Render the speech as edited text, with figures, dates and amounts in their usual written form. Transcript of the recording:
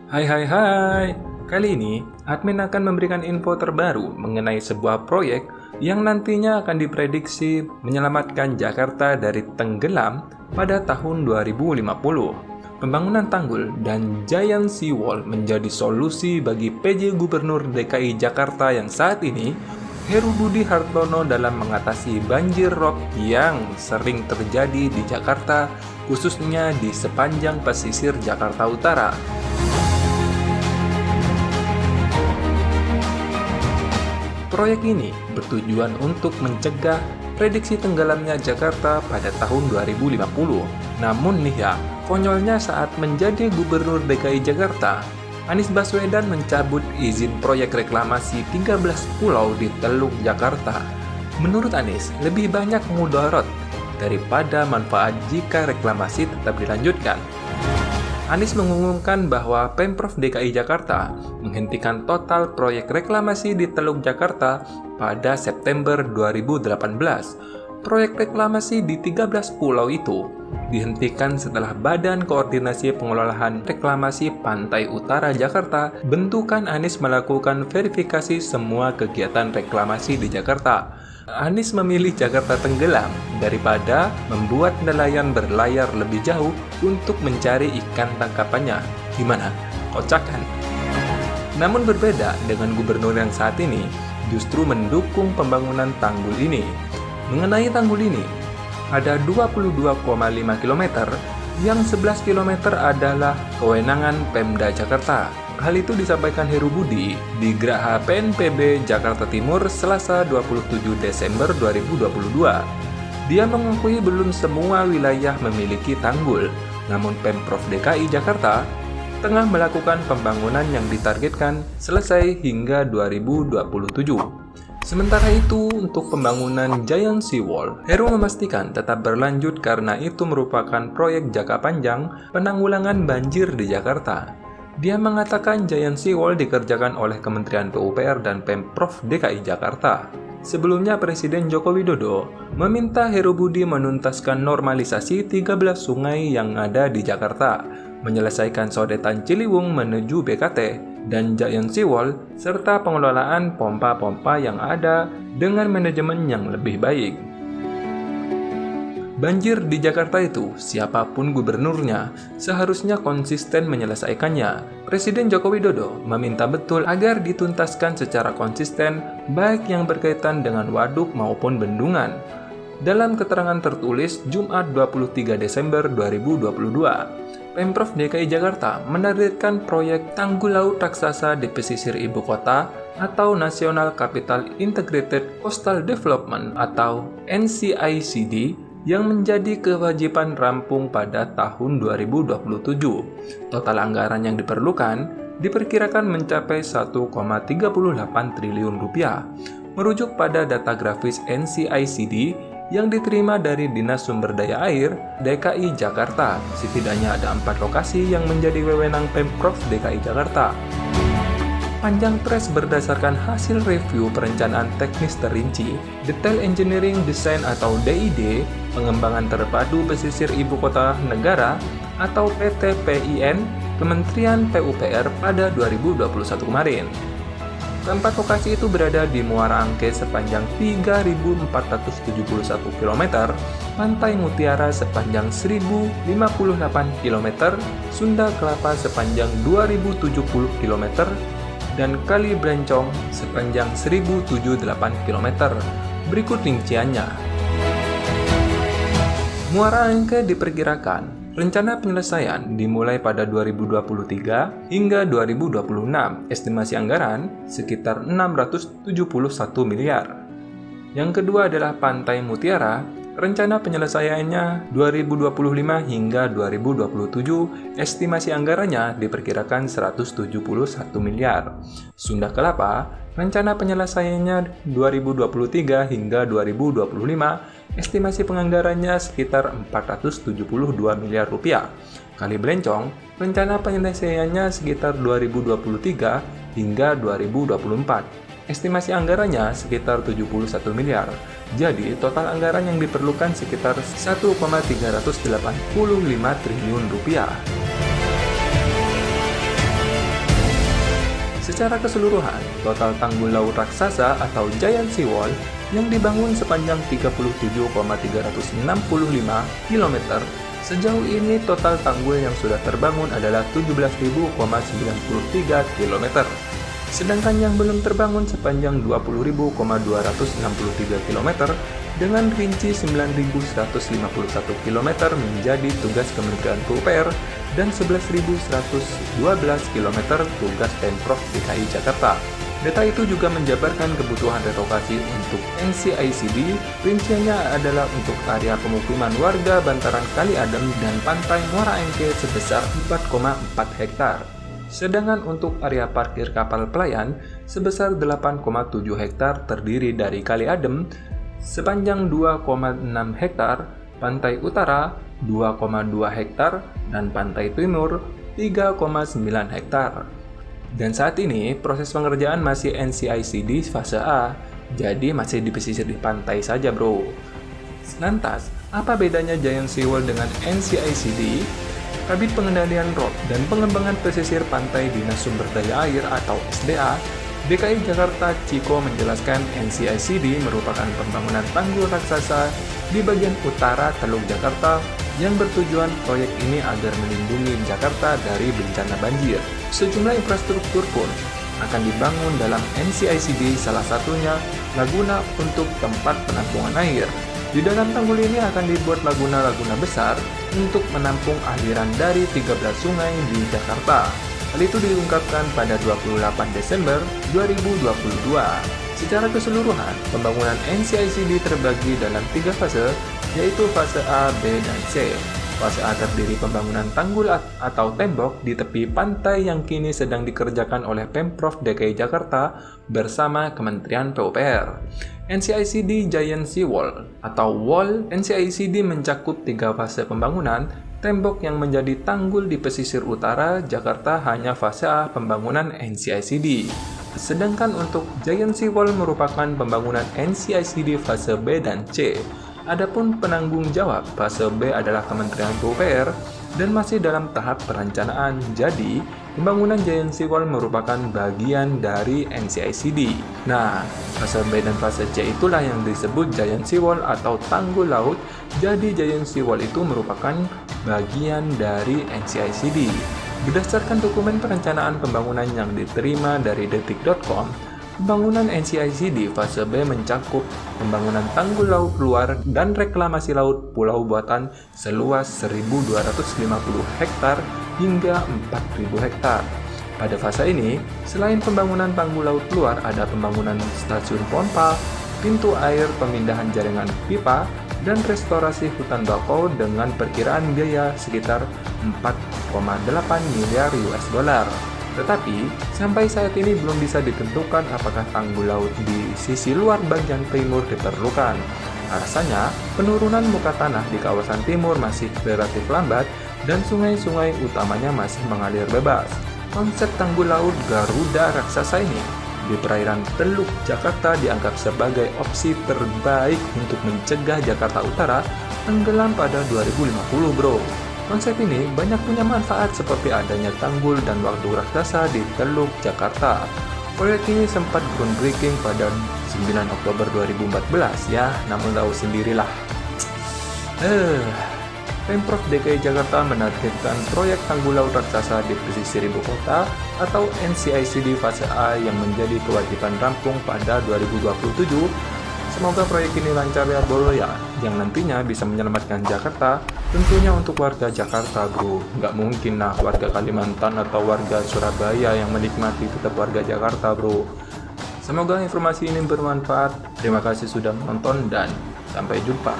Hai hai hai. Kali ini, admin akan memberikan info terbaru mengenai sebuah proyek yang nantinya akan diprediksi menyelamatkan Jakarta dari tenggelam pada tahun 2050. Pembangunan tanggul dan giant seawall menjadi solusi bagi PJ Gubernur DKI Jakarta yang saat ini, Heru Budi Hartono, dalam mengatasi banjir rob yang sering terjadi di Jakarta, khususnya di sepanjang pesisir Jakarta Utara. Proyek ini bertujuan untuk mencegah prediksi tenggelamnya Jakarta pada tahun 2050. Namun nih ya, konyolnya saat menjadi Gubernur DKI Jakarta, Anies Baswedan mencabut izin proyek reklamasi 13 pulau di Teluk Jakarta. Menurut Anies, lebih banyak mudarat daripada manfaat jika reklamasi tetap dilanjutkan. Anies mengumumkan bahwa Pemprov DKI Jakarta menghentikan total proyek reklamasi di Teluk Jakarta pada September 2018. Proyek reklamasi di 13 pulau itu dihentikan setelah Badan Koordinasi Pengelolaan Reklamasi Pantai Utara Jakarta, bentukan Anies, melakukan verifikasi semua kegiatan reklamasi di Jakarta. Anies memilih Jakarta tenggelam daripada membuat nelayan berlayar lebih jauh untuk mencari ikan tangkapannya. Gimana? Kocak kan? Namun berbeda dengan gubernur yang saat ini, justru mendukung pembangunan tanggul ini. Mengenai tanggul ini, ada 22,5 km, yang 11 km adalah kewenangan Pemda Jakarta. Hal itu disampaikan Heru Budi di Geraha PNPB Jakarta Timur Selasa 27 Desember 2022. Dia mengakui belum semua wilayah memiliki tanggul, namun Pemprov DKI Jakarta tengah melakukan pembangunan yang ditargetkan selesai hingga 2027. Sementara itu, untuk pembangunan Giant Seawall, Heru memastikan tetap berlanjut karena itu merupakan proyek jangka panjang penanggulangan banjir di Jakarta. Dia mengatakan Giant Seawall dikerjakan oleh Kementerian PUPR dan Pemprov DKI Jakarta. Sebelumnya, Presiden Joko Widodo meminta Heru Budi menuntaskan normalisasi 13 sungai yang ada di Jakarta, menyelesaikan sodetan Ciliwung menuju BKT, dan Giant Seawall, serta pengelolaan pompa-pompa yang ada dengan manajemen yang lebih baik. Banjir di Jakarta itu, siapapun gubernurnya, seharusnya konsisten menyelesaikannya. Presiden Joko Widodo meminta betul agar dituntaskan secara konsisten, baik yang berkaitan dengan waduk maupun bendungan. Dalam keterangan tertulis Jumat 23 Desember 2022, Pemprov DKI Jakarta menargetkan proyek tanggul laut raksasa di pesisir ibu kota atau National Capital Integrated Coastal Development atau NCICD yang menjadi kewajiban rampung pada tahun 2027. Total anggaran yang diperlukan diperkirakan mencapai 1,38 triliun rupiah. Merujuk pada data grafis NCICD yang diterima dari Dinas Sumber Daya Air DKI Jakarta, setidaknya ada 4 lokasi yang menjadi wewenang Pemprov DKI Jakarta. Panjang Trace berdasarkan hasil review perencanaan teknis terinci, Detail Engineering Design atau DID, pengembangan terpadu pesisir ibu kota negara atau PTPIN, Kementerian PUPR pada 2021 kemarin. Keempat lokasi itu berada di Muara Angke sepanjang 3.471 km, Pantai Mutiara sepanjang 1.058 km, Sunda Kelapa sepanjang 2.070 km, dan Kali Blencong sepanjang 1.078 km. Berikut rinciannya. Muara Angke diperkirakan rencana penyelesaian dimulai pada 2023 hingga 2026, estimasi anggaran sekitar 671 miliar. Yang kedua adalah Pantai Mutiara, rencana penyelesaiannya 2025 hingga 2027, estimasi anggarannya diperkirakan 171 miliar. Sunda Kelapa, rencana penyelesaiannya 2023 hingga 2025, estimasi penganggarannya sekitar 472 miliar rupiah. Kali Blencong, rencana penyelesaiannya sekitar 2023 hingga 2024. Estimasi anggarannya sekitar 71 miliar. Jadi, total anggaran yang diperlukan sekitar 1,385 triliun rupiah. Secara keseluruhan, total tanggul laut raksasa atau Giant Seawall yang dibangun sepanjang 37,365 km. Sejauh ini total tanggul yang sudah terbangun adalah 17.093 km. Sedangkan yang belum terbangun sepanjang 20.263 km dengan rinci 9.151 km menjadi tugas Kementerian PUPR dan 11.112 km tugas Pemprov DKI Jakarta. Data itu juga menjabarkan kebutuhan relokasi untuk NCICD, rinciannya adalah untuk area pemukiman warga bantaran Kali Adem dan Pantai Muara Encke sebesar 4,4 hektar. Sedangkan untuk area parkir kapal pelayan sebesar 8,7 hektar terdiri dari Kali Adem sepanjang 2,6 hektar, Pantai Utara 2,2 hektar, dan Pantai Timur 3,9 hektar. Dan saat ini proses pengerjaan masih NCICD fase A, jadi masih di pesisir di pantai saja bro. Lantas, apa bedanya Giant Seawall dengan NCICD? Kabit Pengendalian ROB dan Pengembangan Pesisir Pantai Dinas Sumber Daya Air atau SDA, DKI Jakarta Ciko menjelaskan NCICD merupakan pembangunan tanggul raksasa di bagian utara Teluk Jakarta yang bertujuan proyek ini agar melindungi Jakarta dari bencana banjir. Sejumlah infrastruktur pun akan dibangun dalam NCICD, salah satunya laguna untuk tempat penampungan air. Di dalam tanggul ini akan dibuat laguna-laguna besar untuk menampung aliran dari 13 sungai di Jakarta. Hal itu diungkapkan pada 28 Desember 2022. Secara keseluruhan, pembangunan NCICD terbagi dalam 3 fase, yaitu fase A, B, dan C. Fase A terdiri pembangunan tanggul atau tembok di tepi pantai yang kini sedang dikerjakan oleh Pemprov DKI Jakarta bersama Kementerian PUPR. NCICD Giant Seawall atau Wall NCICD mencakup 3 fase pembangunan. Tembok yang menjadi tanggul di pesisir utara Jakarta hanya fase A pembangunan NCICD. Sedangkan untuk Giant Seawall merupakan pembangunan NCICD fase B dan C. Adapun penanggung jawab fase B adalah Kementerian PUPR dan masih dalam tahap perencanaan. Jadi, pembangunan Giant Seawall merupakan bagian dari NCICD. Nah, fase B dan fase C itulah yang disebut Giant Seawall atau tanggul laut. Jadi, Giant Seawall itu merupakan bagian dari NCICD. Berdasarkan dokumen perencanaan pembangunan yang diterima dari detik.com, pembangunan NCICD fase B mencakup pembangunan tanggul laut luar dan reklamasi laut pulau buatan seluas 1.250 hektar hingga 4.000 hektar. Pada fase ini, selain pembangunan tanggul laut luar, ada pembangunan stasiun pompa, pintu air, pemindahan jaringan pipa, dan restorasi hutan bakau dengan perkiraan biaya sekitar 4,8 miliar US dollar. Tetapi, sampai saat ini belum bisa ditentukan apakah tanggul laut di sisi luar bagian timur diperlukan. Alasannya, penurunan muka tanah di kawasan timur masih relatif lambat dan sungai-sungai utamanya masih mengalir bebas. Konsep tanggul laut Garuda raksasa ini di perairan Teluk Jakarta dianggap sebagai opsi terbaik untuk mencegah Jakarta Utara tenggelam pada 2050 bro. Konsep ini banyak punya manfaat seperti adanya tanggul dan waduk raksasa di Teluk Jakarta. Proyek ini sempat groundbreaking pada 9 Oktober 2014 ya, namun tahu sendirilah. Pemprov DKI Jakarta menargetkan proyek tanggul laut raksasa di pesisir ibu kota atau NCICD fase A yang menjadi kewajiban rampung pada 2027. Semoga proyek ini lancar ya bro ya, yang nantinya bisa menyelamatkan Jakarta, tentunya untuk warga Jakarta bro. Nggak mungkin lah warga Kalimantan atau warga Surabaya yang menikmati, tetap warga Jakarta bro. Semoga informasi ini bermanfaat. Terima kasih sudah menonton dan sampai jumpa.